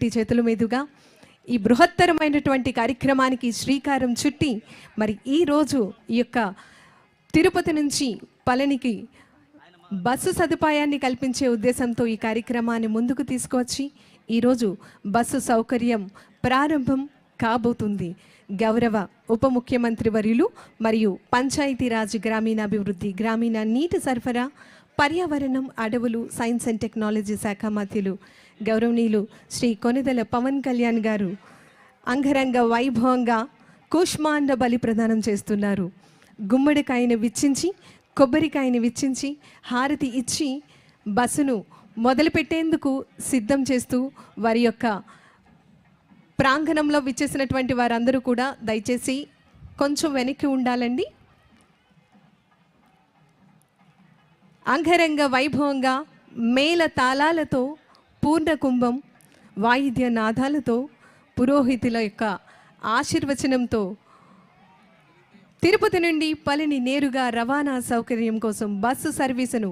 Committee చేతుల మీదుగా ఈ బృహత్తరమైనటువంటి కార్యక్రమానికి శ్రీకారం చుట్టి మరి ఈరోజు ఈ యొక్క తిరుపతి నుంచి పళనికి బస్సు సదుపాయాన్ని కల్పించే ఉద్దేశంతో ఈ కార్యక్రమాన్ని ముందుకు తీసుకువచ్చి ఈరోజు బస్సు సౌకర్యం ప్రారంభం కాబోతుంది. గౌరవ ఉప ముఖ్యమంత్రి వర్యులు మరియు పంచాయతీరాజ్ గ్రామీణాభివృద్ధి, గ్రామీణ నీటి సరఫరా, పర్యావరణం, అడవులు, సైన్స్ అండ్ టెక్నాలజీ శాఖ మంత్రులు గౌరవనీయులు శ్రీ కొనిదెల పవన్ కళ్యాణ్ గారు అంగరంగ వైభవంగా కూష్మాండ బలి ప్రదానం చేస్తున్నారు. గుమ్మడికాయను విచ్చించి, కొబ్బరికాయని విచ్చించి, హారతి ఇచ్చి బస్సును మొదలుపెట్టేందుకు సిద్ధం చేస్తూ వారి యొక్క ప్రాంగణంలో విచ్చేసినటువంటి వారందరూ కూడా దయచేసి కొంచెం వెనక్కి ఉండాలండి. అంగరంగ వైభవంగా మేళ తాళాలతో, పూర్ణ కుంభం, వాయిద్య నాదాలతో, పురోహితుల యొక్క ఆశీర్వచనంతో తిరుపతి నుండి పళని నేరుగా రవాణా సౌకర్యం కోసం బస్సు సర్వీసును